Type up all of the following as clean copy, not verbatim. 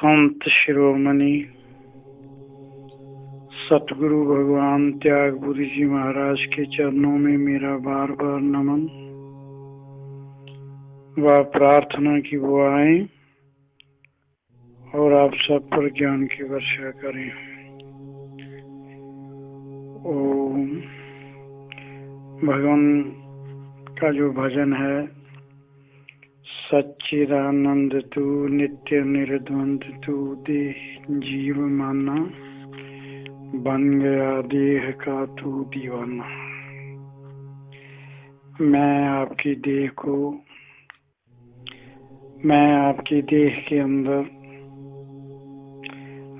संत शिरोमणि सतगुरु भगवान त्यागपुरी जी महाराज के चरणों में मेरा बार बार नमन व प्रार्थना की दुआएं और आप सब पर ज्ञान की वर्षा करें। ओम। भगवान का जो भजन है, सच्चिदानंद तू नित्य निर्द्वंद तू देह जीव माना, बन गया देह का तू दीवाना। मैं आपकी देह के अंदर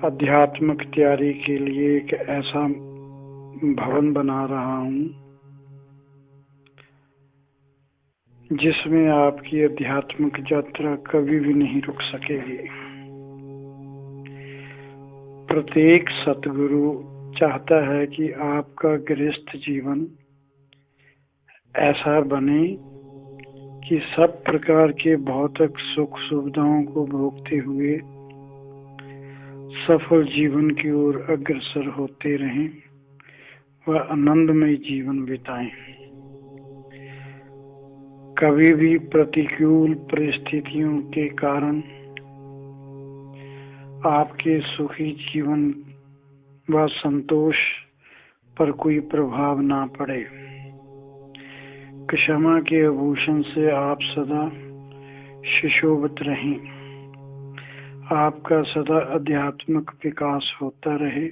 आध्यात्मिक तैयारी के लिए एक ऐसा भवन बना रहा हूँ जिसमें आपकी आध्यात्मिक यात्रा कभी भी नहीं रुक सकेगी। प्रत्येक सतगुरु चाहता है कि आपका गृहस्थ जीवन ऐसा बने कि सब प्रकार के भौतिक सुख सुविधाओं को भोगते हुए सफल जीवन की ओर अग्रसर होते रहें व आनंदमय जीवन बिताएं। कभी भी प्रतिकूल परिस्थितियों के कारण आपके सुखी जीवन व संतोष पर कोई प्रभाव ना पड़े। क्षमा के आभूषण से आप सदा सुशोभित रहें। आपका सदा आध्यात्मिक विकास होता रहे।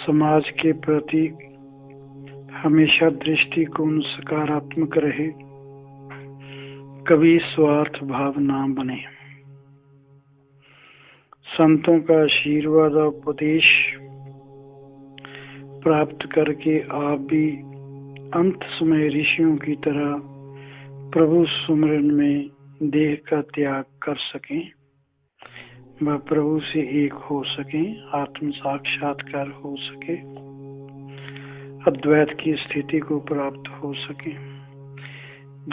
समाज के प्रति हमेशा दृष्टिकोण सकारात्मक रहे। कभी स्वार्थ भाव ना बने। संतों का आशीर्वाद और उपदेश प्राप्त करके आप भी अंत समय ऋषियों की तरह प्रभु सुमिरन में देह का त्याग कर सकें व प्रभु से एक हो सकें, आत्म साक्षात्कार हो सके, अद्वैत की स्थिति को प्राप्त हो सके।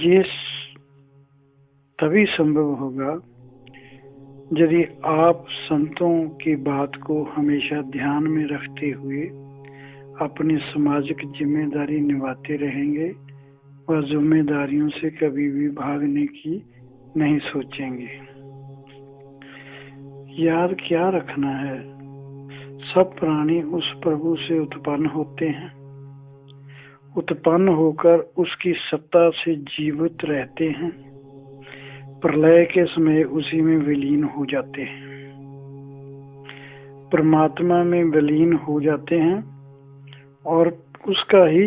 ये तभी संभव होगा यदि आप संतों की बात को हमेशा ध्यान में रखते हुए अपनी सामाजिक जिम्मेदारी निभाते रहेंगे व जिम्मेदारियों से कभी भी भागने की नहीं सोचेंगे। याद क्या रखना है, सब प्राणी उस प्रभु से उत्पन्न होते हैं, उत्पन्न होकर उसकी सत्ता से जीवित रहते हैं, प्रलय के समय उसी में विलीन हो जाते हैं, परमात्मा में विलीन हो जाते हैं और उसका ही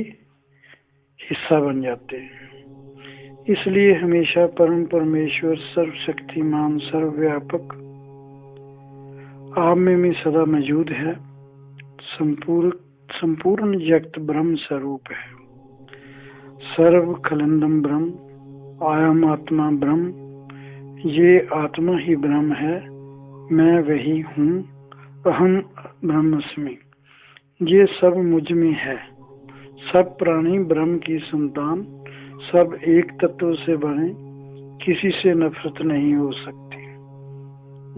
हिस्सा बन जाते हैं। इसलिए हमेशा परम परमेश्वर सर्वशक्तिमान सर्वव्यापक आप में सदा मौजूद है। संपूर्ण जगत ब्रह्म स्वरूप है। सर्व खलंदम ब्रह्म, आयम आत्मा ब्रह्म, ये आत्मा ही ब्रह्म है, मैं वही हूँ, अहम ब्रह्मस्मि। ये सब मुझ में है। सब प्राणी ब्रह्म की संतान, सब एक तत्व से बने, किसी से नफरत नहीं हो सकती।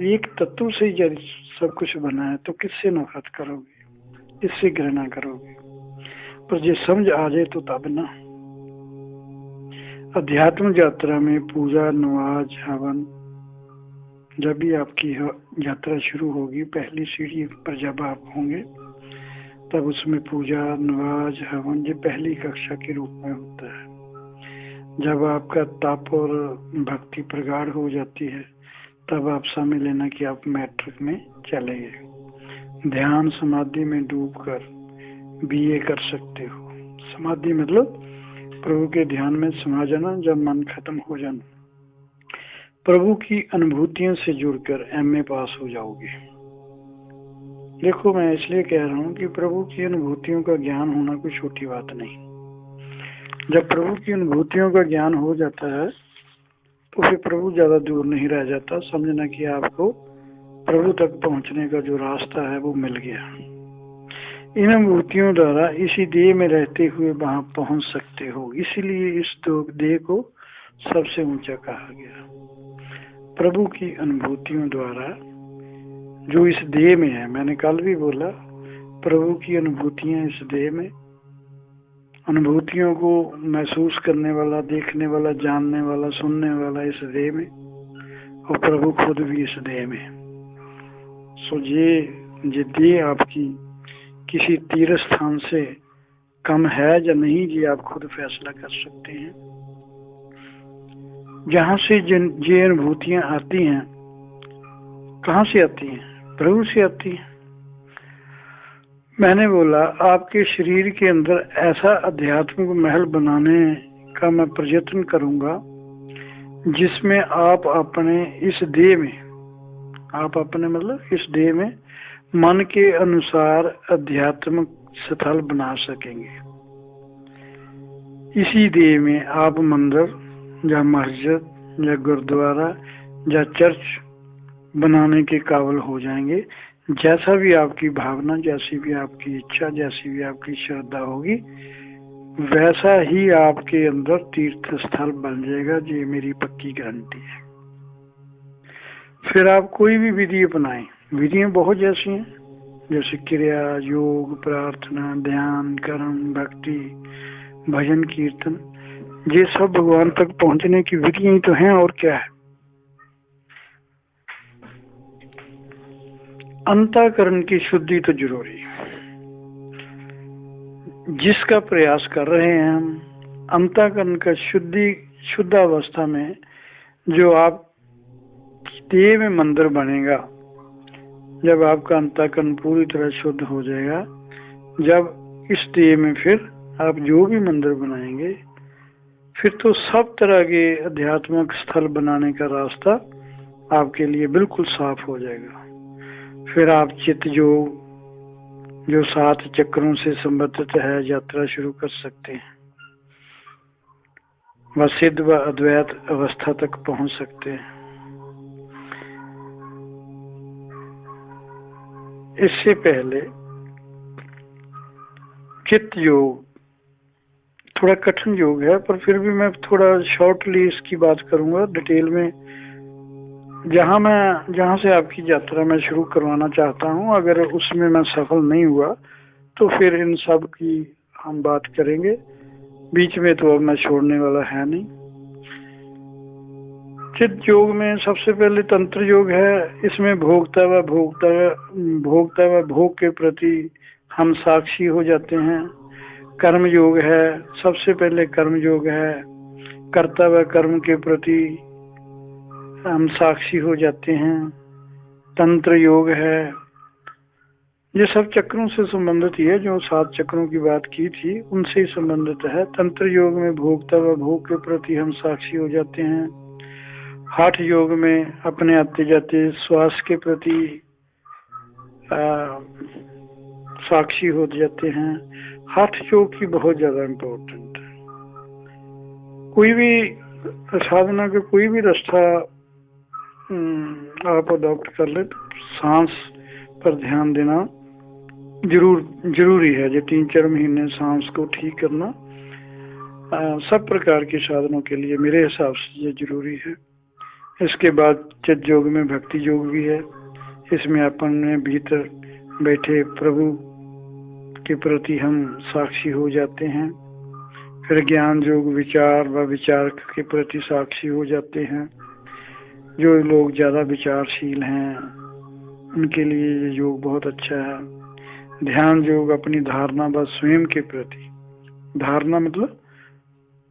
एक तत्व से यदि सब कुछ बना है तो किससे नफरत करोगे, किससे घृणा करोगे? पर ये समझ आ जाए तो तब ना। अध्यात्म यात्रा में पूजा नमाज हवन, जब भी आपकी यात्रा शुरू होगी, पहली सीढ़ी पर जब आप होंगे तब उसमें पूजा नमाज हवन ये पहली कक्षा के रूप में होता है। जब आपका तप और भक्ति प्रगाढ़ हो जाती है तब आप समझ लेना कि आप मैट्रिक में चले गए। ध्यान समाधि में डूबकर बीए कर सकते हो। समाधि मतलब प्रभु के ध्यान में समा जाना, जब मन खत्म हो जाना, प्रभु की अनुभूतियों से जुड़कर एमए पास हो जाओगे। देखो, मैं इसलिए कह रहा हूँ कि प्रभु की अनुभूतियों का ज्ञान होना कोई छोटी बात नहीं। जब प्रभु की अनुभूतियों का ज्ञान हो जाता है तो फिर प्रभु ज्यादा दूर नहीं रह जाता। समझना कि आपको प्रभु तक पहुंचने का जो रास्ता है वो मिल गया। इन अनुभूतियों द्वारा इसी देह में रहते हुए वहां पहुंच सकते हो। इसीलिए इस देह को सबसे ऊंचा कहा गया। प्रभु की अनुभूतियों द्वारा जो इस देह में है, मैंने कल भी बोला प्रभु की अनुभूतियां इस देह में, अनुभूतियों को महसूस करने वाला, देखने वाला, जानने वाला, सुनने वाला इस देह में, और प्रभु खुद भी इस देह में। सो ये देह आपकी किसी तीर्थ स्थान से कम है या नहीं, ये आप खुद फैसला कर सकते हैं। जहां से ये अनुभूतियां आती हैं, कहां से आती हैं? प्रभु से आती हैं। मैंने बोला आपके शरीर के अंदर ऐसा आध्यात्मिक महल बनाने का मैं प्रयत्न करूंगा जिसमें आप अपने इस देह में, आप अपने मतलब इस देह में मन के अनुसार आध्यात्मिक स्थल बना सकेंगे। इसी देह में आप मंदिर या मस्जिद या गुरुद्वारा या चर्च बनाने के काबिल हो जाएंगे। जैसा भी आपकी भावना, जैसी भी आपकी इच्छा, जैसी भी आपकी श्रद्धा होगी, वैसा ही आपके अंदर तीर्थ स्थल बन जाएगा। ये मेरी पक्की गारंटी है। फिर आप कोई भी विधि अपनाएं, विधियां बहुत जैसी हैं, जैसे क्रिया, योग, प्रार्थना, ध्यान, कर्म, भक्ति, भजन, कीर्तन, ये सब भगवान तक पहुंचने की विधियां ही तो हैं, और क्या है। अंतःकरण की शुद्धि तो जरूरी है। जिसका प्रयास कर रहे हैं हम, अंतःकरण का शुद्ध अवस्था में जो आप देह में मंदिर बनेगा, जब आपका अंतःकरण पूरी तरह शुद्ध हो जाएगा, जब इस देह में फिर आप जो भी मंदिर बनाएंगे, फिर तो सब तरह के आध्यात्मिक स्थल बनाने का रास्ता आपके लिए बिल्कुल साफ हो जाएगा। फिर आप चित्त जो 7 चक्रों से संबंधित है यात्रा शुरू कर सकते हैं, व सिद्ध व अद्वैत अवस्था तक पहुंच सकते हैं। इससे पहले चित्त योग थोड़ा कठिन योग है, पर फिर भी मैं थोड़ा शॉर्टली इसकी बात करूंगा डिटेल में। जहां से आपकी यात्रा मैं शुरू करवाना चाहता हूं, अगर उसमें मैं सफल नहीं हुआ तो फिर इन सब की हम बात करेंगे। बीच में तो अब मैं छोड़ने वाला है नहीं। चित्त योग में सबसे पहले तंत्र योग है। इसमें भोक्ता व भोग के प्रति हम साक्षी हो जाते हैं। कर्म योग है, सबसे पहले कर्म योग है। कर्ता व कर्म के प्रति हम साक्षी हो जाते हैं। तंत्र योग है। ये सब चक्रों से संबंधित ही है, जो 7 चक्रों की बात की थी उनसे ही संबंधित है। तंत्र योग में भोक्ता व भोग के प्रति हम साक्षी हो जाते हैं। हठ योग में अपने आते जाते श्वास के प्रति साक्षी हो जाते हैं। हठ योग की बहुत ज्यादा इम्पोर्टेंट है। कोई भी साधना का कोई भी रास्ता आप अडॉप्ट कर ले, सांस पर ध्यान देना जरूरी है। जो 3-4 महीने सांस को ठीक करना सब प्रकार के साधनों के लिए मेरे हिसाब से ये जरूरी है। इसके बाद चित्त योग में भक्ति योग भी है। इसमें अपने भीतर बैठे प्रभु के प्रति हम साक्षी हो जाते हैं। फिर ज्ञान योग, विचार व विचार के प्रति साक्षी हो जाते हैं। जो लोग ज्यादा विचारशील हैं उनके लिए ये योग बहुत अच्छा है। ध्यान योग अपनी धारणा व स्वयं के प्रति, धारणा मतलब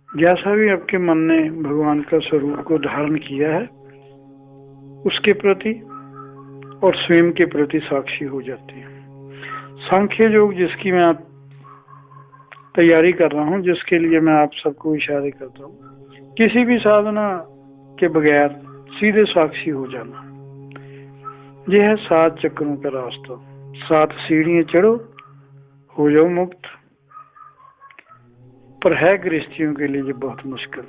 जैसा भी आपके मन ने भगवान का स्वरूप को धारण किया है उसके प्रति और स्वयं के प्रति साक्षी हो जाती है। सांख्य योग, जिसकी मैं तैयारी कर रहा हूँ, जिसके लिए मैं आप सबको इशारे करता हूँ, किसी भी साधना के बगैर सीधे साक्षी हो जाना, यह है 7 चक्रों का रास्ता। 7 सीढ़ियां चढ़ो, हो जाओ मुक्त। पर है गृहस्थियों के लिए ये बहुत मुश्किल।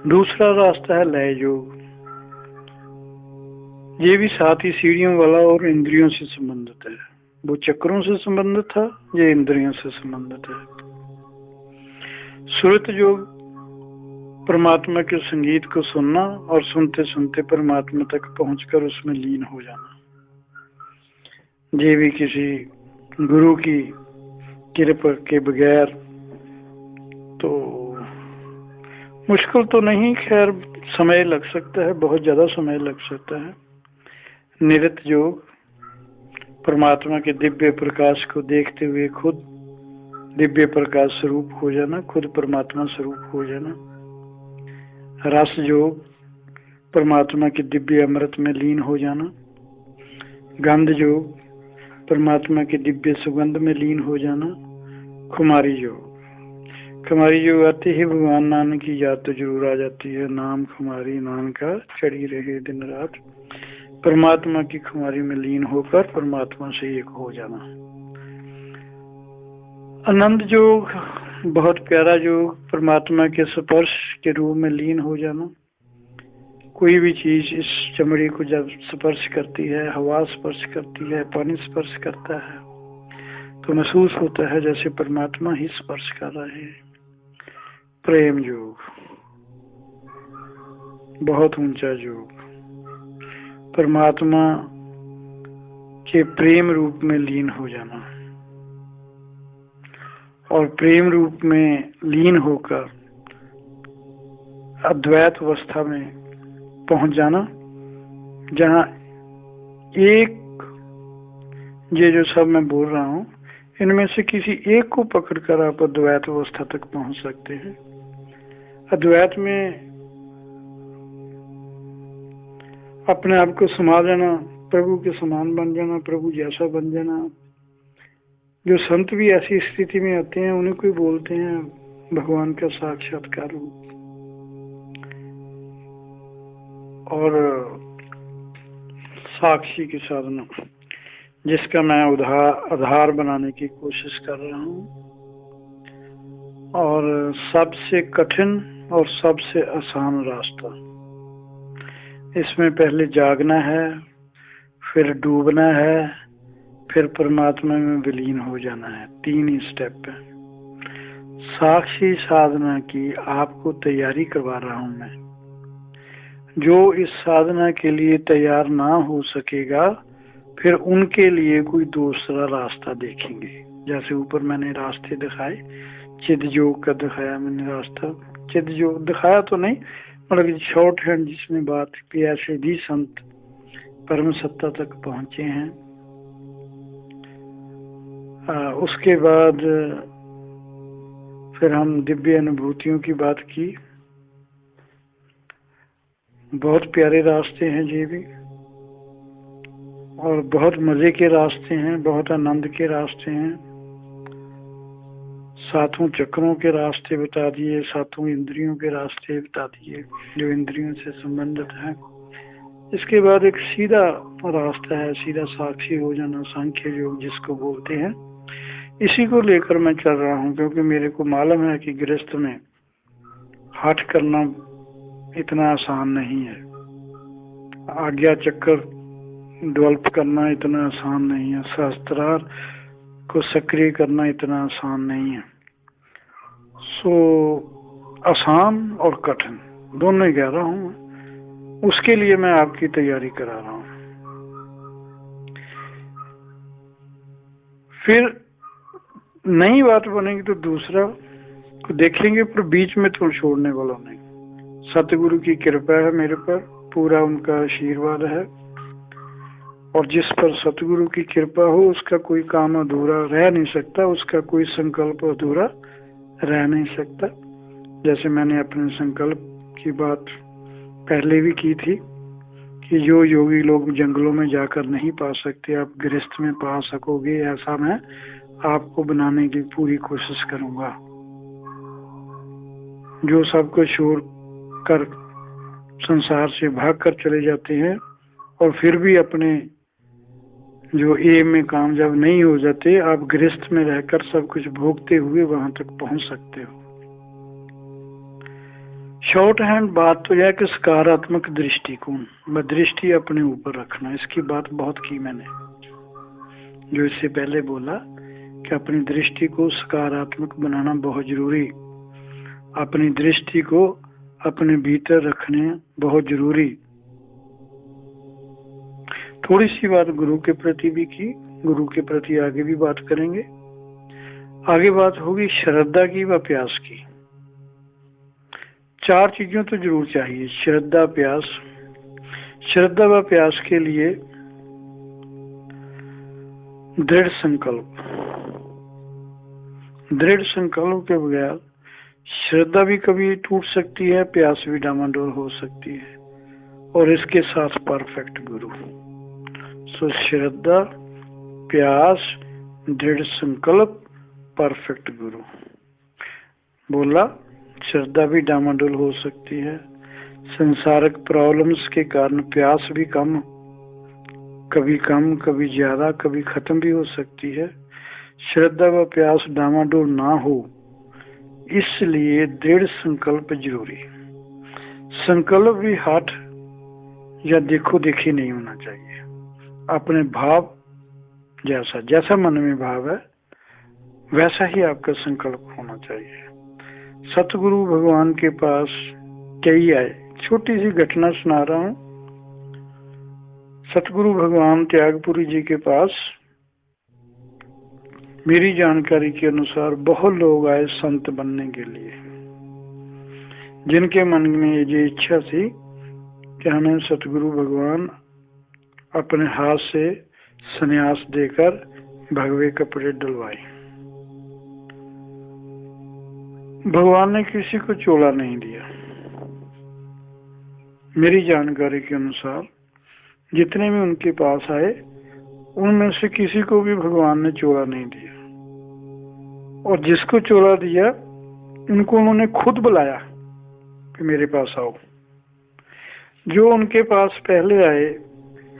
दूसरा रास्ता है लय योग। ये भी 7 ही सीढ़ियों वाला और इंद्रियों से संबंधित है। वो चक्रों से संबंधित था, ये इंद्रियों से संबंधित है। सुरत योग परमात्मा के संगीत को सुनना और सुनते सुनते परमात्मा तक पहुंचकर उसमें लीन हो जाना। ये भी किसी गुरु की कृपा के बगैर तो मुश्किल तो नहीं, खैर समय लग सकता है, बहुत ज्यादा समय लग सकता है। निरत योग, परमात्मा के दिव्य प्रकाश को देखते हुए खुद दिव्य प्रकाश स्वरूप हो जाना, खुद परमात्मा स्वरूप हो जाना। रस योग, परमात्मा के दिव्य अमृत में लीन हो जाना। गंध योग, परमात्मा के दिव्य सुगंध में लीन हो जाना। खुमारी योग, खुमारी योग आते ही भगवान नानक की याद तो जरूर आ जाती है। नाम खुमारी नानका चढ़ी रहे दिन रात, परमात्मा की खुमारी में लीन होकर परमात्मा से एक हो जाना। आनंद योग, बहुत प्यारा योग, परमात्मा के स्पर्श के रूप में लीन हो जाना। कोई भी चीज इस चमड़ी को जब स्पर्श करती है, हवा स्पर्श करती है, पानी स्पर्श करता है, तो महसूस होता है जैसे परमात्मा ही स्पर्श कर रहे हैं। प्रेम योग, बहुत ऊंचा योग, परमात्मा के प्रेम रूप में लीन हो जाना और प्रेम रूप में लीन होकर अद्वैत अवस्था में पहुंच जाना, जहां एक, ये जो सब मैं बोल रहा हूं इनमें से किसी एक को पकड़कर आप अद्वैत अवस्था तक पहुंच सकते हैं। अद्वैत में अपने आप को समा लेना, प्रभु के समान बन जाना, प्रभु जैसा बन जाना। जो संत भी ऐसी स्थिति में आते हैं उन्हें कोई बोलते हैं भगवान का साक्षात्कार रूप। और साक्षी की साधना, जिसका मैं आधार बनाने की कोशिश कर रहा हूँ, और सबसे कठिन और सबसे आसान रास्ता। इसमें पहले जागना है, फिर डूबना है, फिर परमात्मा में विलीन हो जाना है। 3 ही स्टेप है। साक्षी साधना की आपको तैयारी करवा रहा हूं मैं। जो इस साधना के लिए तैयार ना हो सकेगा, फिर उनके लिए कोई दूसरा रास्ता देखेंगे। जैसे ऊपर मैंने रास्ते दिखाए, चिद योग का दिखाया मैंने रास्ता। चिद योग दिखाया तो नहीं, मतलब शॉर्ट हैंड जिसमें बात की, ऐसे भी संत परम सत्ता तक पहुंचे हैं। उसके बाद फिर हम दिव्य अनुभूतियों की बात की। बहुत प्यारे रास्ते हैं ये भी, और बहुत मजे के रास्ते हैं, बहुत आनंद के रास्ते हैं। सातों चक्रों के रास्ते बता दिए, सातों इंद्रियों के रास्ते बता दिए जो इंद्रियों से संबंधित हैं। इसके बाद एक सीधा रास्ता है, सीधा साक्षी हो जाना, सांख्य योग जिसको बोलते हैं। इसी को लेकर मैं चल रहा हूँ, क्योंकि मेरे को मालूम है कि गृहस्थ में हठ करना इतना आसान नहीं है, आज्ञा चक्कर डेवलप करना इतना आसान नहीं है, शास्त्रार्थ को सक्रिय करना इतना आसान नहीं है। सो आसान और कठिन दोनों ही कह रहा हूँ, उसके लिए मैं आपकी तैयारी करा रहा हूँ। फिर नई बात बनेगी तो दूसरा को देखेंगे, पर बीच में तो छोड़ने वाला नहीं। सतगुरु की कृपा है मेरे पर, पूरा उनका आशीर्वाद है, और जिस पर सतगुरु की कृपा हो उसका कोई काम अधूरा रह नहीं सकता, उसका कोई संकल्प अधूरा रह नहीं सकता। जैसे मैंने अपने संकल्प की बात पहले भी की थी कि जो योगी लोग जंगलों में जाकर नहीं पा सकते, आप गृहस्थ में पा सकोगे, ऐसा मैं आपको बनाने की पूरी कोशिश करूंगा। जो सबको छोड़ कर संसार से भाग कर चले जाते हैं और फिर भी अपने जो एम में कामयाब नहीं हो जाते, आप गृहस्थ में रहकर सब कुछ भोगते हुए वहां तक पहुंच सकते हो। शॉर्ट हैंड बात तो यह कि सकारात्मक दृष्टिकोण, दृष्टि अपने ऊपर रखना, इसकी बात बहुत की मैंने, जो इससे पहले बोला कि अपनी दृष्टि को सकारात्मक बनाना बहुत जरूरी। अपनी दृष्टि को अपने भीतर रखने बहुत जरूरी। थोड़ी सी बात गुरु के प्रति भी की, गुरु के प्रति आगे भी बात करेंगे। आगे बात होगी श्रद्धा की व प्यास की। 4 चीजों तो जरूर चाहिए, श्रद्धा, प्यास। श्रद्धा व प्यास के लिए दृढ़ संकल्प। दृढ़ संकल्प के बगैर श्रद्धा भी कभी टूट सकती है, प्यास भी डामाडोल हो सकती है, और इसके साथ परफेक्ट गुरु। सो श्रद्धा, प्यास, दृढ़ संकल्प, परफेक्ट गुरु। बोला श्रद्धा भी डामाडोल हो सकती है, संसारिक प्रॉब्लम्स के कारण प्यास भी कम कभी ज्यादा, कभी खत्म भी हो सकती है। श्रद्धा व प्यास डामाडोल ना हो, इसलिए दृढ़ संकल्प जरूरी। संकल्प भी हाथ या देखो देखी नहीं होना चाहिए। अपने भाव जैसा मन में भाव है वैसा ही आपका संकल्प होना चाहिए। सतगुरु भगवान के पास कई आए, छोटी सी घटना सुना रहा हूं। सतगुरु भगवान त्यागपुरी जी के पास मेरी जानकारी के अनुसार बहुत लोग आए संत बनने के लिए, जिनके मन में ये इच्छा थी कि हमें सतगुरु भगवान अपने हाथ से संन्यास देकर भगवे कपड़े डलवाए। भगवान ने किसी को चोला नहीं दिया। मेरी जानकारी के अनुसार जितने भी उनके पास आए उनमें से किसी को भी भगवान ने चोला नहीं दिया, और जिसको चोला दिया उनको उन्होंने खुद बुलाया कि मेरे पास आओ। जो उनके पास पहले आए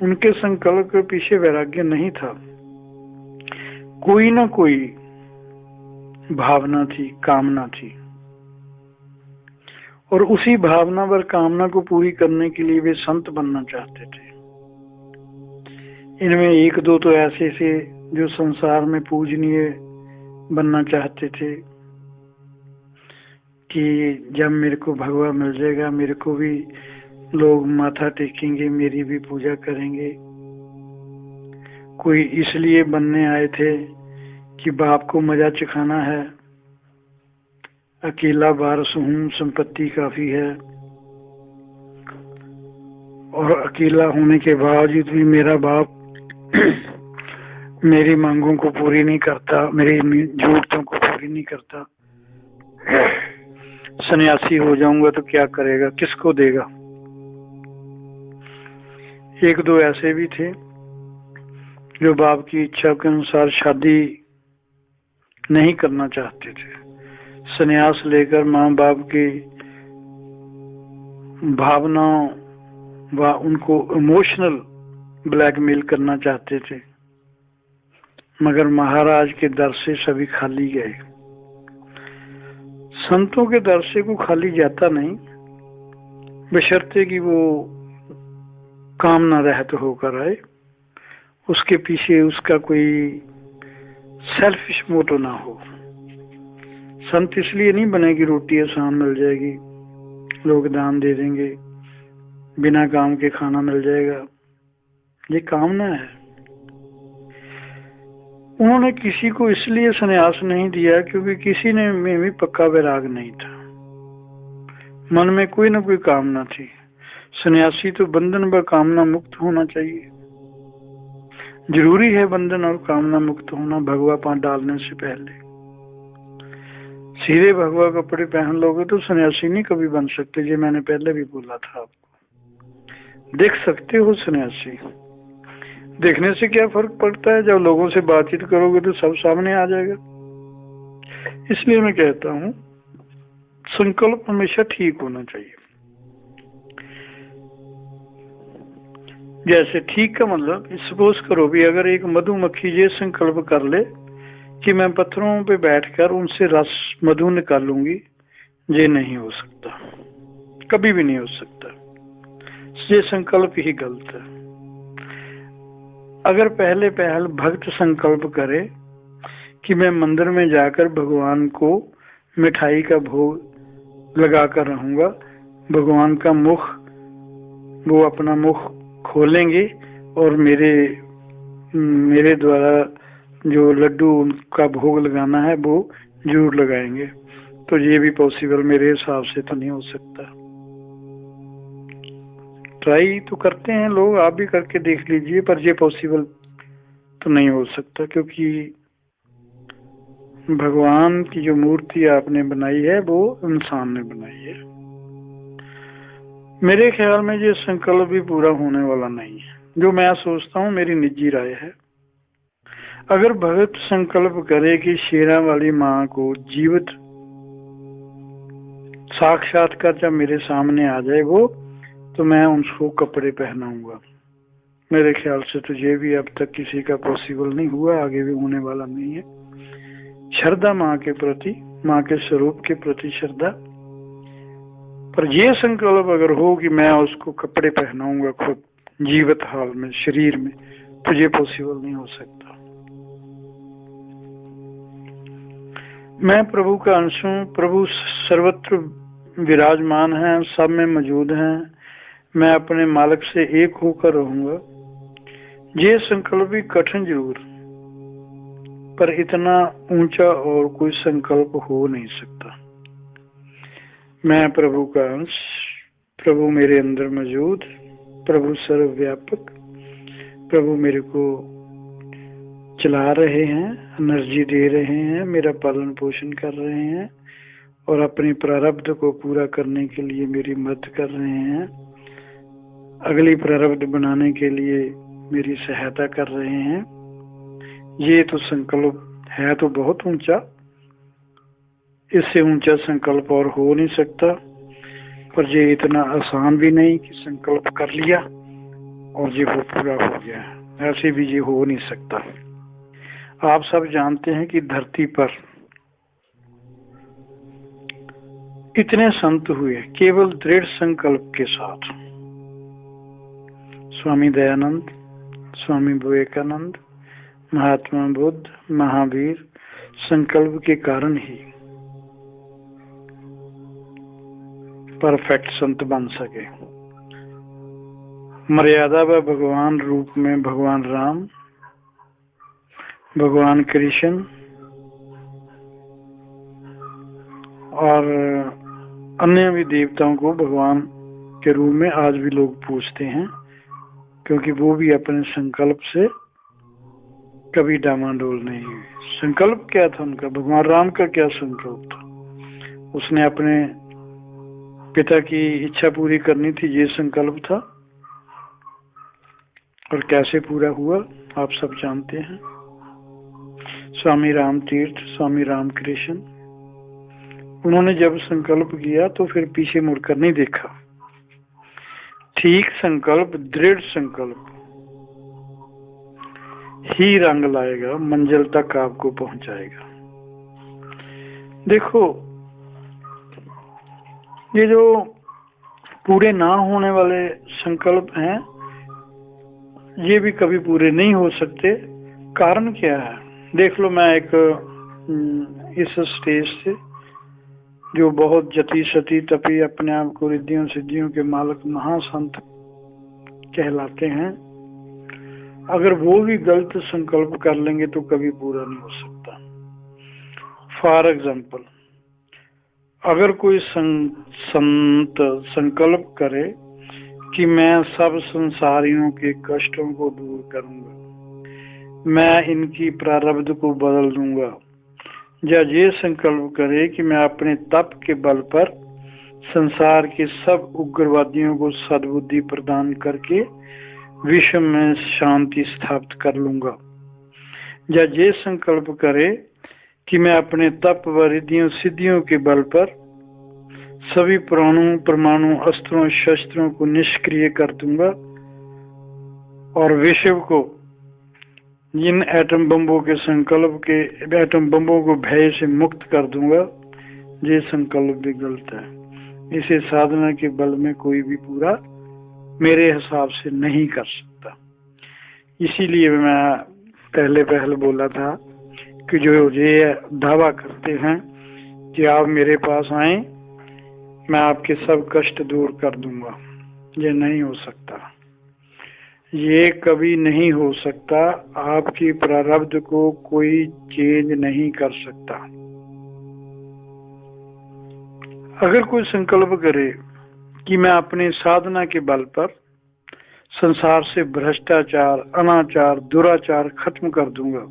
उनके संकल्प के पीछे वैराग्य नहीं था, कोई ना कोई भावना थी, कामना थी, और उसी भावना व कामना को पूरी करने के लिए वे संत बनना चाहते थे। इनमें 1-2 तो ऐसे थे जो संसार में पूजनीय बनना चाहते थे कि जब मेरे को भगवा मिल जाएगा मेरे को भी लोग माथा टेकेंगे, मेरी भी पूजा करेंगे। कोई इसलिए बनने आए थे कि बाप को मजा चखाना है, अकेला वारिस हूं, संपत्ति काफी है, और अकेला होने के बावजूद भी मेरा बाप मेरी मांगों को पूरी नहीं करता, मेरी जरूरतों को पूरी नहीं करता। सन्यासी हो जाऊंगा तो क्या करेगा, किसको देगा। 1-2 ऐसे भी थे जो बाप की इच्छा के अनुसार शादी नहीं करना चाहते थे, सन्यास लेकर माँ बाप की भावनाओं व उनको इमोशनल ब्लैकमेल करना चाहते थे। मगर महाराज के दर से सभी खाली गए। संतों के दर से को खाली जाता नहीं, बशर्ते कि वो कामना रहित होकर आए, उसके पीछे उसका कोई सेल्फिश मोटो ना हो। संत इसलिए नहीं बने कि रोटी आसान मिल जाएगी, लोग दान दे देंगे, बिना काम के खाना मिल जाएगा, ये कामना है। उन्होंने किसी को इसलिए संन्यास नहीं दिया क्योंकि किसी ने में भी पक्का वैराग नहीं था, मन में कोई ना कोई कामना थी। सन्यासी तो बंधन व कामना मुक्त होना चाहिए। जरूरी है बंधन और कामना मुक्त होना भगवा पांव डालने से पहले। सीधे भगवा कपड़े पहन लोगे तो सन्यासी नहीं कभी बन सकते, ये मैंने पहले भी बोला था आपको। देख सकते हो सन्यासी, देखने से क्या फर्क पड़ता है, जब लोगों से बातचीत करोगे तो सब सामने आ जाएगा। इसलिए मैं कहता हूं संकल्प हमेशा ठीक होना चाहिए। जैसे ठीक का मतलब सपोज करो भी, अगर एक मधुमक्खी ये संकल्प कर ले कि मैं पत्थरों पे बैठकर उनसे रस मधु निकालूंगी, ये नहीं हो सकता, कभी भी नहीं हो सकता। ये संकल्प ही गलत है। अगर पहले भक्त संकल्प करे कि मैं मंदिर में जाकर भगवान को मिठाई का भोग लगाकर रहूंगा, भगवान का मुख, वो अपना मुख खोलेंगे और मेरे द्वारा जो लड्डू का भोग लगाना है वो जरूर लगाएंगे। तो ये भी पॉसिबल मेरे हिसाब से तो नहीं हो सकता। ट्राई तो करते हैं लोग, आप भी करके देख लीजिए, पर ये पॉसिबल तो नहीं हो सकता, क्योंकि भगवान की जो मूर्ति आपने बनाई है वो इंसान ने बनाई है। मेरे ख्याल में ये संकल्प भी पूरा होने वाला नहीं है, जो मैं सोचता हूँ, मेरी निजी राय है। अगर भगत संकल्प करे कि शेरा वाली माँ को जीवित साक्षात्कार जब मेरे सामने आ जाए वो, तो मैं उसको कपड़े पहनाऊंगा। मेरे ख्याल से तो ये भी अब तक किसी का पॉसिबल नहीं हुआ, आगे भी होने वाला नहीं है। श्रद्धा माँ के प्रति, माँ के स्वरूप के प्रति श्रद्धा, पर ये संकल्प अगर हो कि मैं उसको कपड़े पहनाऊंगा खुद जीवित हाल में, शरीर में, तो ये पॉसिबल नहीं हो सकता। मैं प्रभु का अंश हूँ, प्रभु सर्वत्र विराजमान है, सब में मौजूद हैं, मैं अपने मालिक से एक होकर रहूंगा। ये संकल्प भी कठिन जरूर, पर इतना ऊंचा और कोई संकल्प हो नहीं सकता। मैं प्रभु का अंश, प्रभु मेरे अंदर मौजूद, प्रभु सर्वव्यापक, प्रभु मेरे को चला रहे हैं, एनर्जी दे रहे हैं, मेरा पालन पोषण कर रहे हैं और अपने प्रारब्ध को पूरा करने के लिए मेरी मदद कर रहे हैं, अगली प्रारब्ध बनाने के लिए मेरी सहायता कर रहे हैं। ये तो संकल्प है तो बहुत ऊंचा, इससे ऊंचा संकल्प और हो नहीं सकता, पर ये इतना आसान भी नहीं कि संकल्प कर लिया और ये वो पूरा हो गया, ऐसे भी ये हो नहीं सकता। आप सब जानते हैं कि धरती पर इतने संत हुए केवल दृढ़ संकल्प के साथ। स्वामी दयानंद, स्वामी विवेकानंद, महात्मा बुद्ध, महावीर संकल्प के कारण ही परफेक्ट संत बन सके। मर्यादा व भगवान रूप में भगवान राम, भगवान कृष्ण और अन्य भी देवताओं को भगवान के रूप में आज भी लोग पूछते हैं, क्योंकि वो भी अपने संकल्प से कभी डामाडोल नहीं हुए। संकल्प क्या था उनका? भगवान राम का क्या संकल्प था? उसने अपने पिता की इच्छा पूरी करनी थी, ये संकल्प था, और कैसे पूरा हुआ आप सब जानते हैं। स्वामी राम तीर्थ, स्वामी राम कृष्ण, उन्होंने जब संकल्प किया तो फिर पीछे मुड़कर नहीं देखा। ठीक संकल्प, दृढ़ संकल्प ही रंग लाएगा, मंजिल तक आपको पहुंचाएगा। देखो, ये जो पूरे ना होने वाले संकल्प हैं, ये भी कभी पूरे नहीं हो सकते। कारण क्या है? देख लो, मैं एक इस स्टेज से, जो बहुत जति सती तपी अपने आप को रिद्धियों सिद्धियों के मालिक महासंत कहलाते हैं, अगर वो भी गलत संकल्प कर लेंगे तो कभी पूरा नहीं हो सकता। फॉर एग्जाम्पल, अगर कोई संत संकल्प करे कि मैं सब संसारियों के कष्टों को दूर करूंगा, मैं इनकी प्रारब्ध को बदल दूंगा, या ये संकल्प करे कि मैं अपने तप के बल पर संसार के सब उग्रवादियों को सद्बुद्धि प्रदान करके विश्व में शांति स्थापित कर लूंगा, या ये संकल्प करे कि मैं अपने तप व रिद्धियों सिद्धियों के बल पर सभी परमाणु अस्त्रों शस्त्रों को निष्क्रिय कर दूंगा और विश्व को जिन एटम बम्बों के संकल्प के एटम बम्बों को भय से मुक्त कर दूंगा, ये संकल्प भी गलत है। इसे साधना के बल में कोई भी पूरा मेरे हिसाब से नहीं कर सकता। इसीलिए मैं पहले बोला था कि जो ये दावा करते हैं कि आप मेरे पास आए, मैं आपके सब कष्ट दूर कर दूंगा। ये नहीं हो सकता, ये कभी नहीं हो सकता। आपकी प्रारब्ध को कोई चेंज नहीं कर सकता। अगर कोई संकल्प करे कि मैं अपने साधना के बल पर संसार से भ्रष्टाचार, अनाचार, दुराचार खत्म कर दूंगा,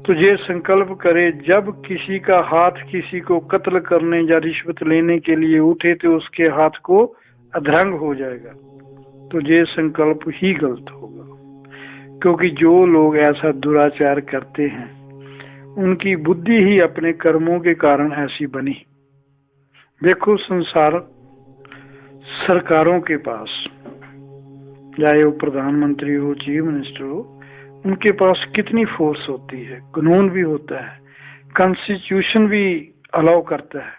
तो ये संकल्प करे जब किसी का हाथ किसी को कत्ल करने या रिश्वत लेने के लिए उठे तो उसके हाथ को अधरंग हो जाएगा, तो ये संकल्प ही गलत होगा। क्योंकि जो लोग ऐसा दुराचार करते हैं उनकी बुद्धि ही अपने कर्मों के कारण ऐसी बनी। देखो, संसार सरकारों के पास, चाहे वो प्रधानमंत्री हो, चीफ मिनिस्टर हो, उनके पास कितनी फोर्स होती है, कानून भी होता है, कॉन्स्टिट्यूशन भी अलाउ करता है,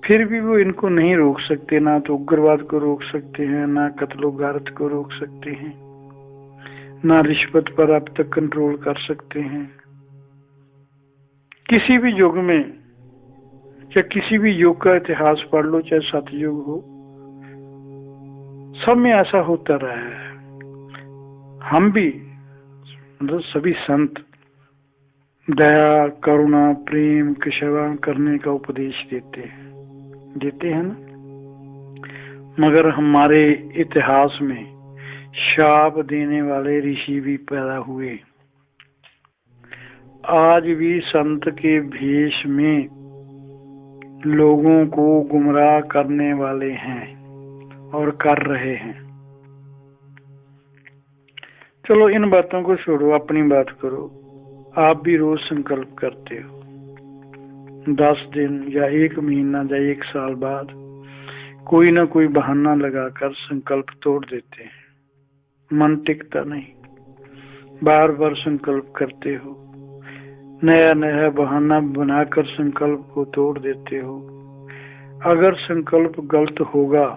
फिर भी वो इनको नहीं रोक सकते। ना तो उग्रवाद को रोक सकते हैं, ना कत्लो गारत को रोक सकते हैं, ना रिश्वत पर अब तक कंट्रोल कर सकते हैं। किसी भी युग में या किसी भी युग का इतिहास पढ़ लो, चाहे सतयुग हो, सब में ऐसा होता रहा है। हम भी, मतलब सभी संत दया, करुणा, प्रेम की सेवा करने का उपदेश देते हैं ना। मगर हमारे इतिहास में शाप देने वाले ऋषि भी पैदा हुए। आज भी संत के भेष में लोगों को गुमराह करने वाले हैं और कर रहे हैं। चलो इन बातों को छोड़ो, अपनी बात करो। आप भी रोज संकल्प करते हो, 10 दिन या 1 महीना या 1 साल बाद कोई ना कोई बहाना लगाकर संकल्प तोड़ देते हैं। मन टिकता नहीं, बार बार संकल्प करते हो, नया नया बहाना बनाकर संकल्प को तोड़ देते हो। अगर संकल्प गलत होगा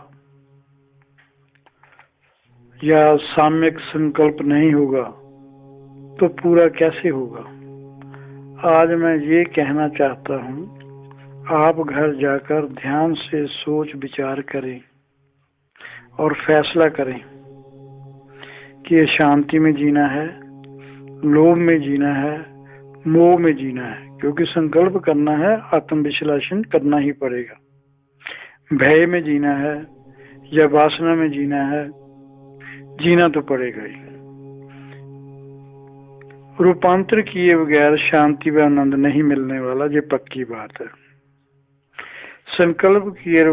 या साम्यक संकल्प नहीं होगा तो पूरा कैसे होगा? आज मैं ये कहना चाहता हूँ, आप घर जाकर ध्यान से सोच विचार करें और फैसला करें कि शांति में जीना है, लोभ में जीना है, मोह में जीना है। क्योंकि संकल्प करना है, आत्म विश्लेषण करना ही पड़ेगा। भय में जीना है या वासना में जीना है, जीना तो पड़ेगा ही। रूपांतर किए बगैर शांति व आनंद नहीं मिलने वाला, ये पक्की बात है। संकल्प किए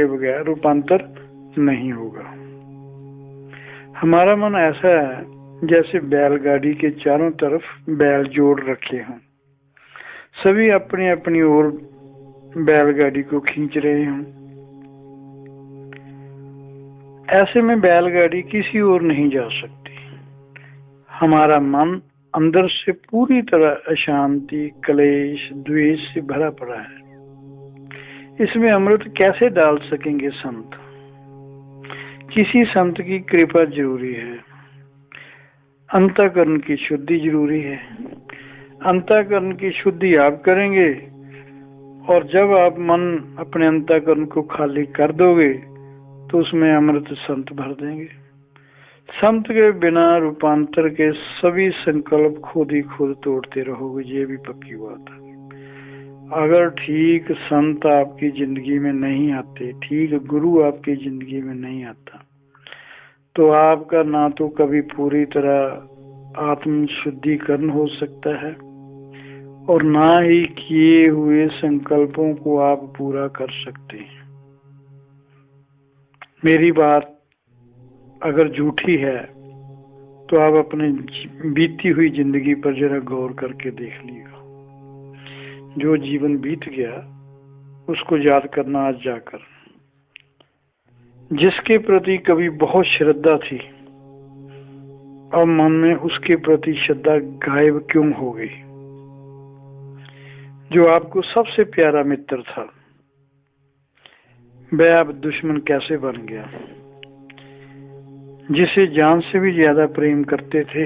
बगैर रूपांतर नहीं होगा। हमारा मन ऐसा है जैसे बैलगाड़ी के चारों तरफ बैल जोड़ रखे हों, सभी अपनी अपनी ओर बैलगाड़ी को खींच रहे हों। ऐसे में बैलगाड़ी किसी ओर नहीं जा सकती। हमारा मन अंदर से पूरी तरह अशांति, क्लेश, द्वेष से भरा पड़ा है। इसमें अमृत कैसे डाल सकेंगे संत? किसी संत की कृपा जरूरी है, अंतःकरण की शुद्धि जरूरी है। अंतःकरण की शुद्धि आप करेंगे और जब आप मन अपने अंतःकरण को खाली कर दोगे तो उसमें अमृत संत भर देंगे। संत के बिना रूपांतर के सभी संकल्प खुद ही खुद तोड़ते रहोगे, ये भी पक्की बात है। अगर ठीक संत आपकी जिंदगी में नहीं आते, ठीक गुरु आपकी जिंदगी में नहीं आता, तो आपका ना तो कभी पूरी तरह आत्म शुद्धिकरण हो सकता है और ना ही किए हुए संकल्पों को आप पूरा कर सकते हैं। मेरी बात अगर झूठी है तो आप अपने बीती हुई जिंदगी पर जरा गौर करके देख लीजिएगा। जो जीवन बीत गया उसको याद करना आज जाकर। जिसके प्रति कभी बहुत श्रद्धा थी, अब मन में उसके प्रति श्रद्धा गायब क्यों हो गई? जो आपको सबसे प्यारा मित्र था, वह अब दुश्मन कैसे बन गया? जिसे जान से भी ज्यादा प्रेम करते थे,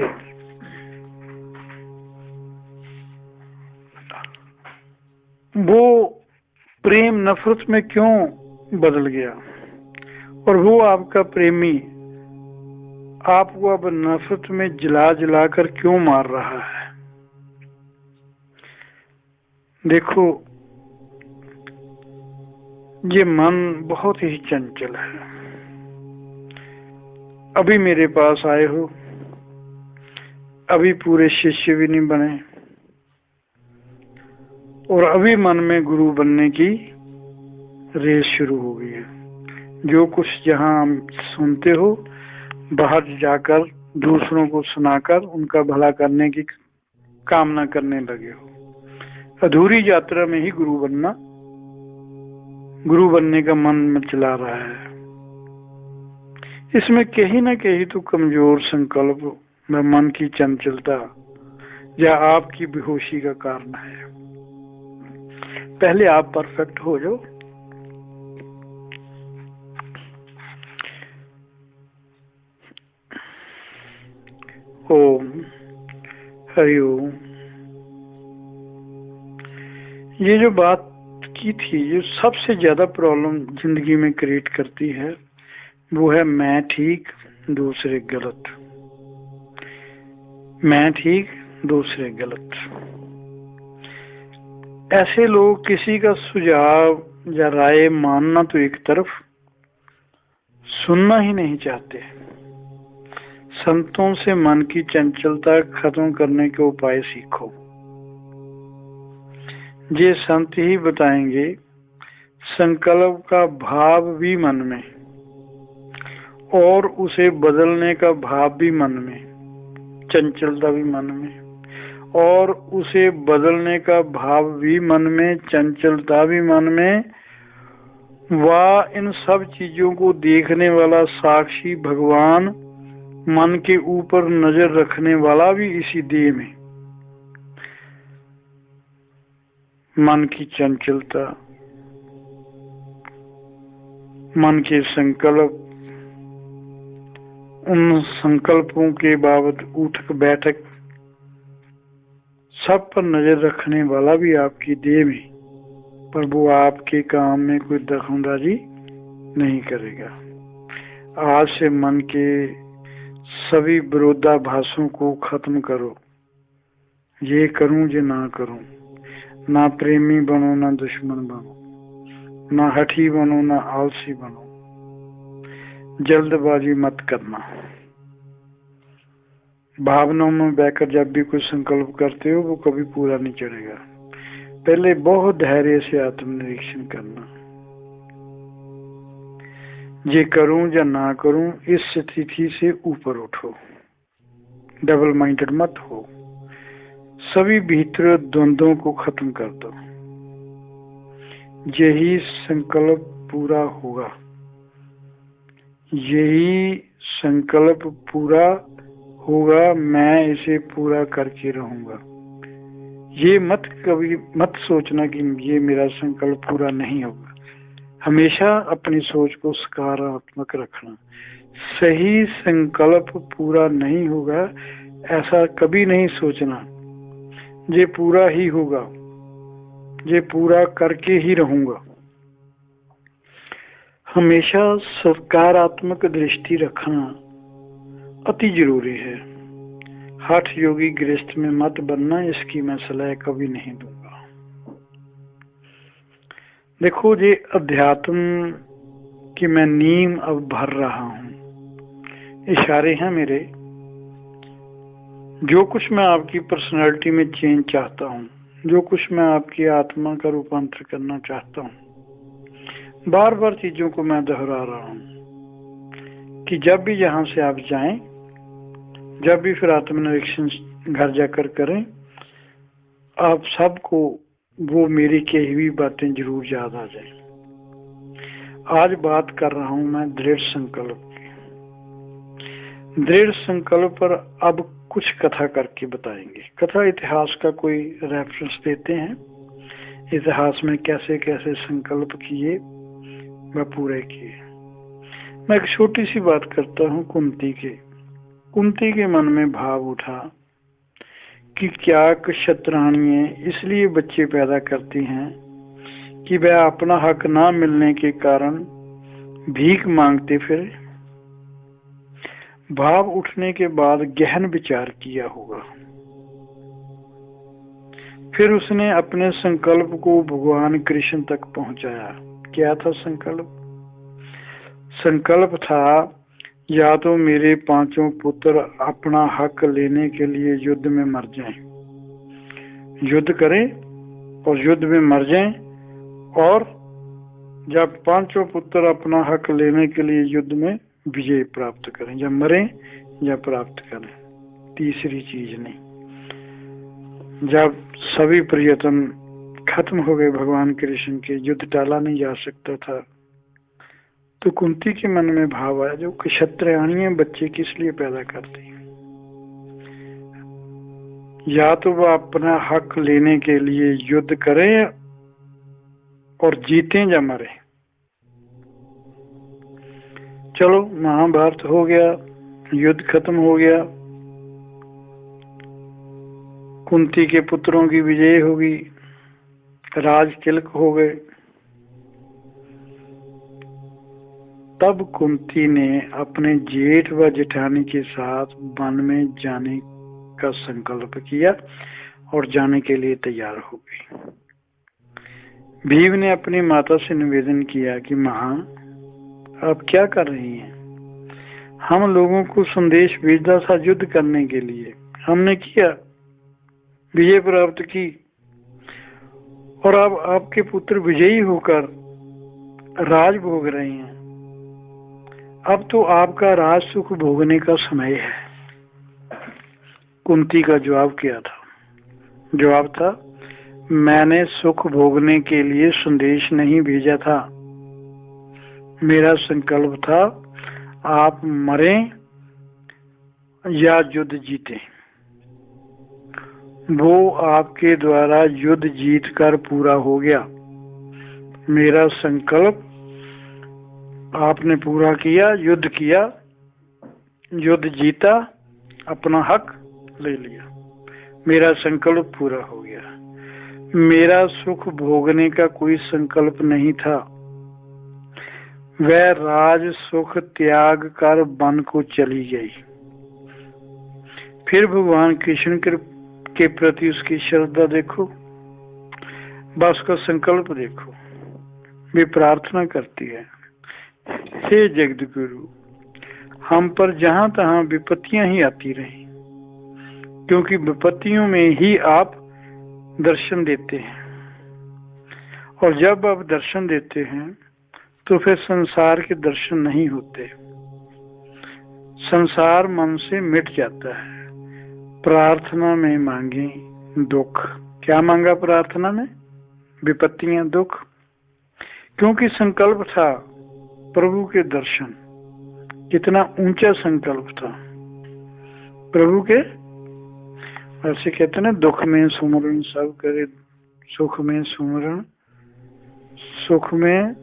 वो प्रेम नफरत में क्यों बदल गया, और वो आपका प्रेमी आपको अब नफरत में जला जला कर क्यों मार रहा है। देखो, ये मन बहुत ही चंचल है। अभी मेरे पास आए हो, अभी पूरे शिष्य भी नहीं बने, और अभी मन में गुरु बनने की रेस शुरू हो गई है। जो कुछ जहां सुनते हो, बाहर जाकर दूसरों को सुनाकर उनका भला करने की कामना करने लगे हो। अधूरी यात्रा में ही गुरु बनने का मन में चला रहा है। इसमें कहीं ना कहीं तो कमजोर संकल्प व मन की चंचलता या आपकी बेहोशी का कारण है। पहले आप परफेक्ट हो जाओ। ओम हरि ओम। ये जो बात की थी, जो सबसे ज्यादा प्रॉब्लम जिंदगी में क्रिएट करती है, वो है मैं ठीक दूसरे गलत। मैं ठीक दूसरे गलत। ऐसे लोग किसी का सुझाव या राय मानना तो एक तरफ, सुनना ही नहीं चाहते। संतों से मन की चंचलता खत्म करने के उपाय सीखो। ये संत ही बताएंगे। संकल्प का भाव भी मन में, और उसे बदलने का भाव भी मन में, चंचलता भी मन में, और उसे बदलने का भाव भी मन में, चंचलता भी मन में। वह इन सब चीजों को देखने वाला साक्षी भगवान, मन के ऊपर नजर रखने वाला भी इसी देह में। मन की चंचलता, मन के संकल्प, उन संकल्पों के बाबत उठक बैठक, सब पर नजर रखने वाला भी आपकी देह में, पर वो आपके काम में कोई दखलंदाजी नहीं करेगा। आज से मन के सभी विरोधाभासों को खत्म करो। ये करूं ये ना करूं, ना प्रेमी बनो ना दुश्मन बनो, ना हठी बनो ना आलसी बनो। जल्दबाजी मत करना। भावनाओं में बहकर जब भी कोई संकल्प करते हो, वो कभी पूरा नहीं चलेगा। पहले बहुत धैर्य से आत्मनिरीक्षण करना। ये करूं या ना करूं, इस स्थिति से ऊपर उठो। डबल माइंडेड मत हो। सभी भीतर द्वंद्वों को खत्म कर दो। यही संकल्प पूरा होगा। यही संकल्प पूरा होगा। मैं इसे पूरा करके रहूंगा। ये कभी मत सोचना कि ये मेरा संकल्प पूरा नहीं होगा। हमेशा अपनी सोच को सकारात्मक रखना। सही संकल्प पूरा नहीं होगा, ऐसा कभी नहीं सोचना। ये पूरा ही होगा, ये पूरा करके ही रहूंगा। हमेशा सकारात्मक दृष्टि रखना अति जरूरी है। हठ योगी गृहस्थ में मत बनना, इसकी मैं सलाह कभी नहीं दूंगा। देखो, ये अध्यात्म की मैं नींव अब भर रहा हूं। इशारे हैं मेरे। जो कुछ मैं आपकी पर्सनालिटी में चेंज चाहता हूं, जो कुछ मैं आपकी आत्मा का रूपांतर करना चाहता हूं, बार बार चीजों को मैं दोहरा रहा हूं कि जब भी यहां से आप जाएं, जब भी फिर आत्मनिरीक्षण घर जाकर करें, आप सबको वो मेरी कही हुई बातें जरूर याद आ जाए। आज बात कर रहा हूं मैं दृढ़ संकल्प की। दृढ़ संकल्प पर अब कुछ कथा करके बताएंगे। कथा इतिहास का कोई रेफरेंस देते हैं, इतिहास में कैसे कैसे संकल्प किए व पूरे किए। मैं एक छोटी सी बात करता हूं कुंती के मन में भाव उठा कि क्या क्षत्राणियां इसलिए बच्चे पैदा करती हैं कि वह अपना हक ना मिलने के कारण भीख मांगते फिरे। भाव उठने के बाद गहन विचार किया होगा। फिर उसने अपने संकल्प को भगवान कृष्ण तक पहुंचाया। क्या था संकल्प? संकल्प था या तो मेरे पांचों पुत्र अपना हक लेने के लिए युद्ध में मर जाएं, युद्ध करें और युद्ध में मर जाएं, और जब पांचों पुत्र अपना हक लेने के लिए युद्ध में विजय प्राप्त करें, जब मरें या प्राप्त करें। तीसरी चीज नहीं। जब सभी प्रयत्न खत्म हो गए भगवान कृष्ण के, युद्ध टाला नहीं जा सकता था, तो कुंती के मन में भाव आया, जो क्षत्रियाणी है बच्चे किस लिए पैदा करती है? या तो वह अपना हक लेने के लिए युद्ध करें और जीतें या मरे। चलो, महाभारत हो गया, युद्ध खत्म हो गया, कुंती के पुत्रों की विजय होगी, राज तिलक हो गए। तब कुंती ने अपने जेठ व जेठानी के साथ वन में जाने का संकल्प किया और जाने के लिए तैयार हो गई। भीम ने अपनी माता से निवेदन किया कि माँ, आप क्या कर रही हैं? हम लोगों को संदेश भेजा था युद्ध करने के लिए, हमने किया, विजय प्राप्त की, और अब आपके पुत्र विजयी होकर राज भोग रहे हैं। अब तो आपका राज सुख भोगने का समय है। कुंती का जवाब क्या था? जवाब था, मैंने सुख भोगने के लिए संदेश नहीं भेजा था। मेरा संकल्प था आप मरें या युद्ध जीतें। वो आपके द्वारा युद्ध जीत कर पूरा हो गया। मेरा संकल्प आपने पूरा किया, युद्ध किया, युद्ध जीता, अपना हक ले लिया, मेरा संकल्प पूरा हो गया। मेरा सुख भोगने का कोई संकल्प नहीं था। वह राज सुख त्याग कर वन को चली गई। फिर भगवान कृष्ण के प्रति उसकी श्रद्धा देखो, बस उसका संकल्प देखो। वे प्रार्थना करती है, हे जगदगुरु, हम पर जहां तहां विपत्तियां ही आती रही, क्योंकि विपत्तियों में ही आप दर्शन देते हैं, और जब आप दर्शन देते हैं तो फिर संसार के दर्शन नहीं होते। संसार मन से मिट जाता है। प्रार्थना में मांगे दुख। क्या मांगा प्रार्थना में? विपत्तियां, दुख। क्योंकि संकल्प था प्रभु के दर्शन। कितना ऊंचा संकल्प था प्रभु के। ऐसे कहते ना, दुख में सुमरण सब करे, सुख में सुमरण, सुख में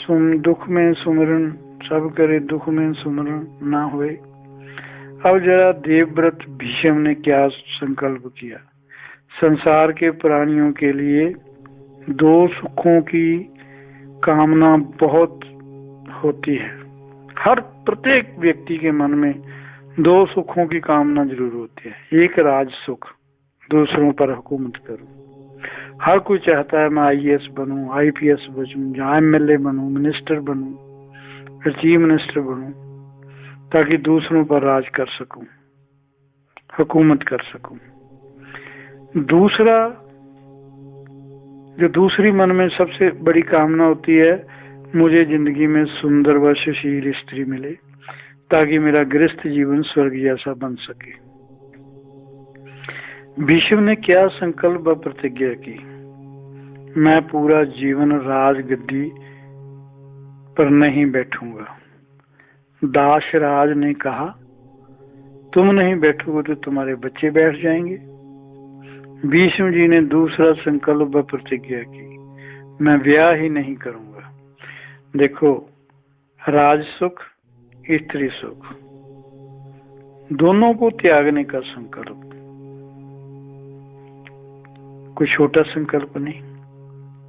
दुख में सुमरण सब करे, दुख में सुमरण ना होए। अब जरा देवव्रत भीष्म ने क्या संकल्प किया? संसार के प्राणियों के लिए दो सुखों की कामना बहुत होती है। हर प्रत्येक व्यक्ति के मन में दो सुखों की कामना जरूर होती है। एक राज सुख, दूसरों पर हुकूमत करूं। हर कोई चाहता है मैं IAS बनूं, IPS बनूं, या MLA बनूं, मिनिस्टर बनूं, फिर चीफ मिनिस्टर बनूं, ताकि दूसरों पर राज कर सकूं, हुकूमत कर सकूं। दूसरा, जो दूसरी मन में सबसे बड़ी कामना होती है, मुझे जिंदगी में सुंदर व सुशील स्त्री मिले, ताकि मेरा गृहस्थ जीवन स्वर्ग जैसा बन सके। भीष्म ने क्या संकल्प व प्रतिज्ञा की? मैं पूरा जीवन राजगद्दी पर नहीं बैठूंगा। दासराज ने कहा, तुम नहीं बैठोगे तो तुम्हारे बच्चे बैठ जाएंगे। भीष्म जी ने दूसरा संकल्प व प्रतिज्ञा की, मैं ब्याह ही नहीं करूंगा। देखो, राज सुख, स्त्री सुख, दोनों को त्यागने का संकल्प। कोई छोटा संकल्प नहीं।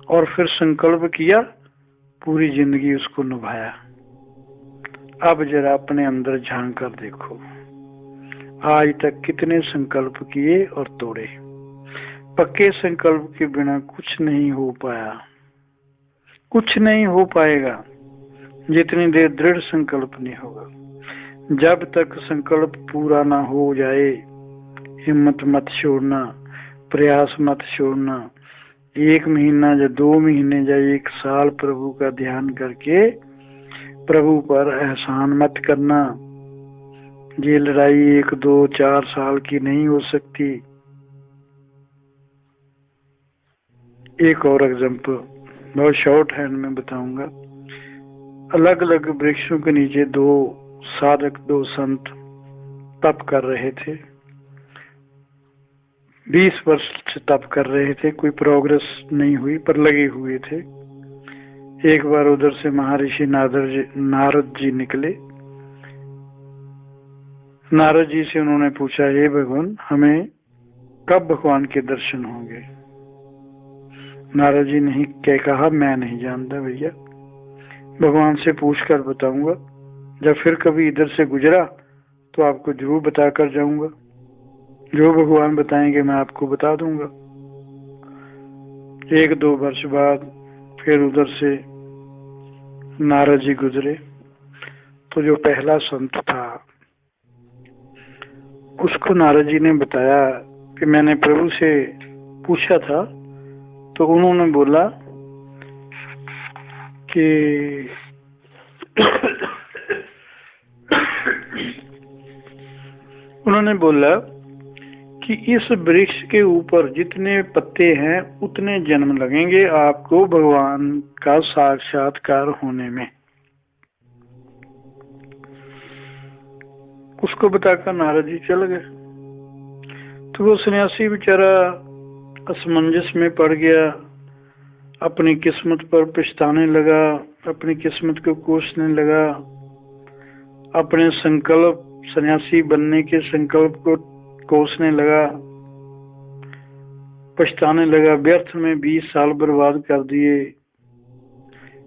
और फिर संकल्प किया, पूरी जिंदगी उसको निभाया। अब जरा अपने अंदर झांक कर देखो, आज तक कितने संकल्प किए और तोड़े। पक्के संकल्प के बिना कुछ नहीं हो पाया, कुछ नहीं हो पाएगा जितनी देर दृढ़ संकल्प नहीं होगा। जब तक संकल्प पूरा ना हो जाए, हिम्मत मत छोड़ना, प्रयास मत छोड़ना। 1 महीना या 2 महीने या 1 साल प्रभु का ध्यान करके प्रभु पर एहसान मत करना। ये लड़ाई 1, 2, 4 साल की नहीं हो सकती। एक और एग्जाम्पल बहुत शॉर्ट हैंड में बताऊंगा। अलग अलग वृक्षों के नीचे 2 साधक, 2 संत तप कर रहे थे। 20 वर्ष से तप कर रहे थे, कोई प्रोग्रेस नहीं हुई पर लगे हुए थे। एक बार उधर से महर्षि नारद जी निकले। नारद जी से उन्होंने पूछा, हे भगवान, हमें कब भगवान के दर्शन होंगे? नारद जी ने क्या कहा, मैं नहीं जानता भैया, भगवान से पूछकर बताऊंगा। जब फिर कभी इधर से गुजरा तो आपको जरूर बताकर जाऊंगा। जो भगवान बताएंगे मैं आपको बता दूंगा। 1-2 वर्ष बाद फिर उधर से नारद जी गुजरे तो जो पहला संत था उसको नारद जी ने बताया कि मैंने प्रभु से पूछा था, तो उन्होंने बोला कि उन्होंने बोला कि इस वृक्ष के ऊपर जितने पत्ते हैं उतने जन्म लगेंगे आपको भगवान का साक्षात्कार होने में। उसको बताकर नारद जी चल गए। तो वो सन्यासी बेचारा असमंजस में पड़ गया, अपनी किस्मत पर पछताने लगा, अपनी किस्मत को कोसने लगा, अपने संकल्प, सन्यासी बनने के संकल्प को कोसने लगा, पछताने लगा। व्यर्थ में 20 साल बर्बाद कर दिए।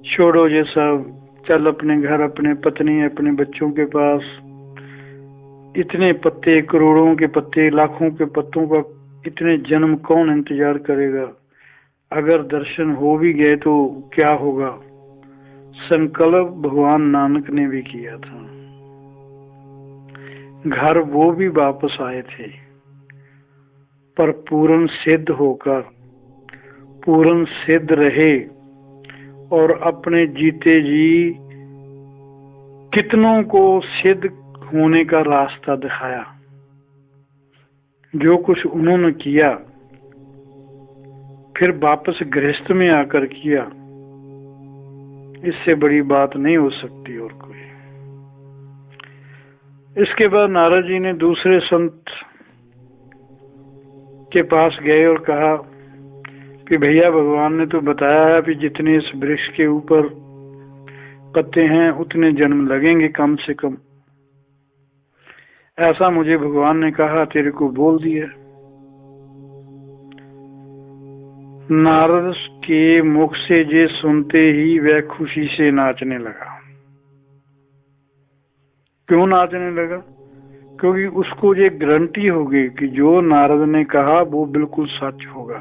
छोड़ो ये सब, चल अपने घर, अपने पत्नी, अपने बच्चों के पास। इतने पत्ते, करोड़ों के पत्ते, लाखों के पत्तों का इतने जन्म कौन इंतजार करेगा? अगर दर्शन हो भी गए तो क्या होगा? संकल्प भगवान नानक ने भी किया था। घर वो भी वापस आए थे, पर पूर्ण सिद्ध होकर पूर्ण सिद्ध रहे और अपने जीते जी कितनों को सिद्ध होने का रास्ता दिखाया। जो कुछ उन्होंने किया फिर वापस गृहस्थ में आकर किया, इससे बड़ी बात नहीं हो सकती और कोई। इसके बाद नारद जी ने दूसरे संत के पास गए और कहा कि भैया, भगवान ने तो बताया है कि जितने इस वृक्ष के ऊपर पत्ते हैं उतने जन्म लगेंगे कम से कम। ऐसा मुझे भगवान ने कहा, तेरे को बोल दिया। नारद के मुख से ये सुनते ही वह खुशी से नाचने लगा। क्यों नाचने लगा? क्योंकि उसको ये गारंटी हो गई कि जो नारद ने कहा वो बिल्कुल सच होगा।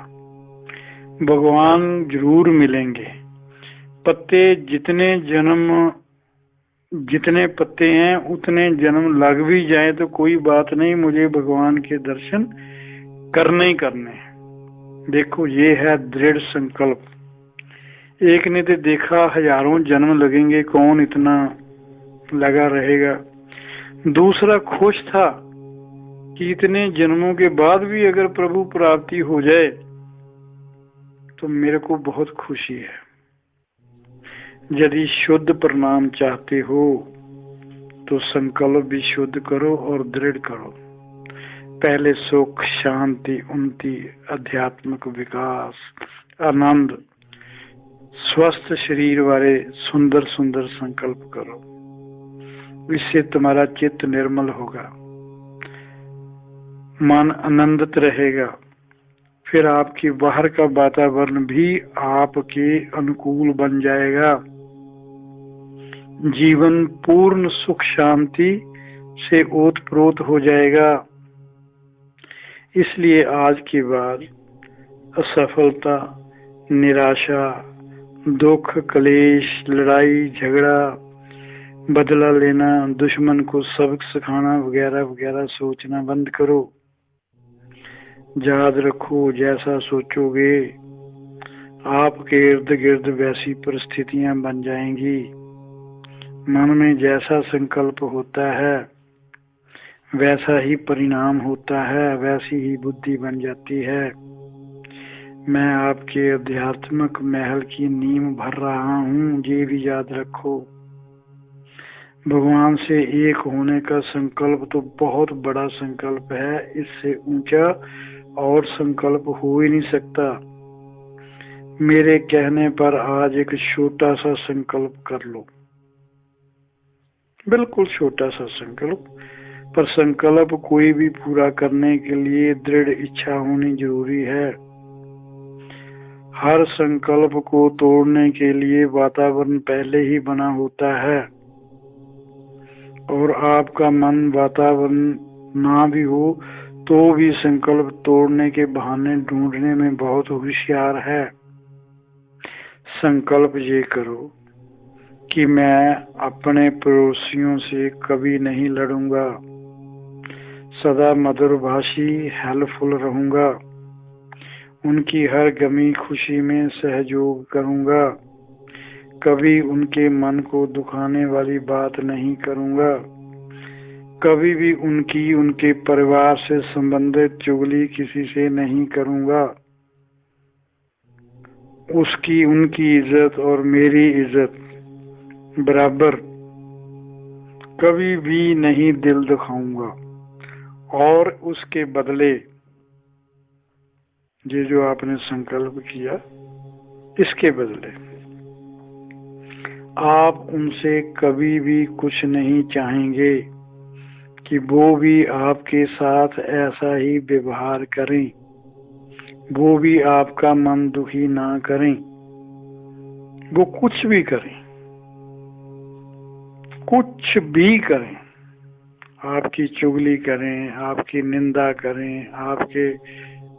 भगवान जरूर मिलेंगे। पत्ते जितने पत्ते हैं उतने जन्म लग भी जाए तो कोई बात नहीं, मुझे भगवान के दर्शन करने ही करने। देखो, ये है दृढ़ संकल्प। एक ने तो देखा हजारों जन्म लगेंगे, कौन इतना लगा रहेगा। दूसरा खुश था कि इतने जन्मों के बाद भी अगर प्रभु प्राप्ति हो जाए तो मेरे को बहुत खुशी है। यदि शुद्ध परिणाम चाहते हो तो संकल्प भी शुद्ध करो और दृढ़ करो। पहले सुख, शांति, उन्नति, आध्यात्मिक विकास, आनंद, स्वस्थ शरीर वाले सुंदर सुंदर संकल्प करो। इससे तुम्हारा चित्त निर्मल होगा, मन आनंदित रहेगा। फिर आपके बाहर का वातावरण भी आपके अनुकूल बन जाएगा। जीवन पूर्ण सुख शांति से ओतप्रोत हो जाएगा। इसलिए आज के बाद असफलता, निराशा, दुख, क्लेश, लड़ाई झगड़ा, बदला लेना, दुश्मन को सबक सिखाना वगैरह वगैरह सोचना बंद करो। याद रखो, जैसा सोचोगे आपके इर्द गिर्द वैसी परिस्थितियां बन जाएंगी। मन में जैसा संकल्प होता है वैसा ही परिणाम होता है, वैसी ही बुद्धि बन जाती है। मैं आपके आध्यात्मिक महल की नींव भर रहा हूँ, ये भी याद रखो। भगवान से एक होने का संकल्प तो बहुत बड़ा संकल्प है, इससे ऊंचा और संकल्प हो ही नहीं सकता। मेरे कहने पर आज एक छोटा सा संकल्प कर लो, बिल्कुल छोटा सा संकल्प, पर संकल्प कोई भी पूरा करने के लिए दृढ़ इच्छा होनी जरूरी है। हर संकल्प को तोड़ने के लिए वातावरण पहले ही बना होता है, और आपका मन वातावरण ना भी हो तो भी संकल्प तोड़ने के बहाने ढूंढने में बहुत होशियार है। संकल्प ये करो कि मैं अपने पड़ोसियों से कभी नहीं लड़ूंगा, सदा मधुरभाषी हेल्पफुल रहूंगा, उनकी हर गमी खुशी में सहयोग करूंगा, कभी उनके मन को दुखाने वाली बात नहीं करूंगा, कभी भी उनके परिवार से संबंधित चुगली किसी से नहीं करूंगा, उनकी इज्जत और मेरी इज्जत बराबर कभी भी नहीं दिल दुखाऊंगा, और उसके बदले ये जो आपने संकल्प किया, इसके बदले आप उनसे कभी भी कुछ नहीं चाहेंगे कि वो भी आपके साथ ऐसा ही व्यवहार करें, वो भी आपका मन दुखी ना करें। वो कुछ भी करें, कुछ भी करें, आपकी चुगली करें, आपकी निंदा करें, आपके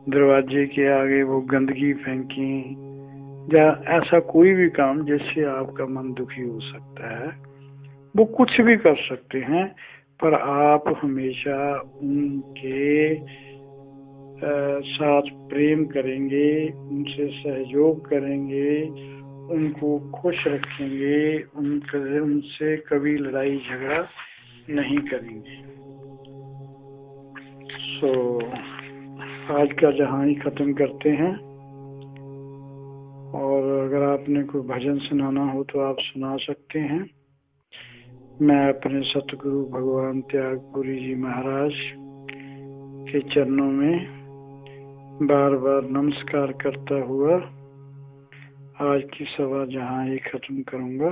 दरवाजे के आगे वो गंदगी फेंकें, या ऐसा कोई भी काम जिससे आपका मन दुखी हो सकता है, वो कुछ भी कर सकते हैं, पर आप हमेशा उनके साथ प्रेम करेंगे, उनसे सहयोग करेंगे, उनको खुश रखेंगे, उनसे कभी लड़ाई झगड़ा नहीं करेंगे। आज का जहाँ ही खत्म करते हैं, और अगर आपने कोई भजन सुनाना हो तो आप सुना सकते हैं। मैं अपने सतगुरु भगवान त्यागपुरी जी महाराज के चरणों में बार बार नमस्कार करता हुआ आज की सभा जहाँ ही खत्म करूंगा।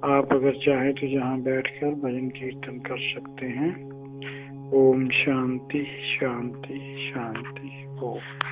आप अगर चाहें तो जहाँ बैठकर भजन कीर्तन कर सकते हैं। ओम शांति शांति शांति। ओम।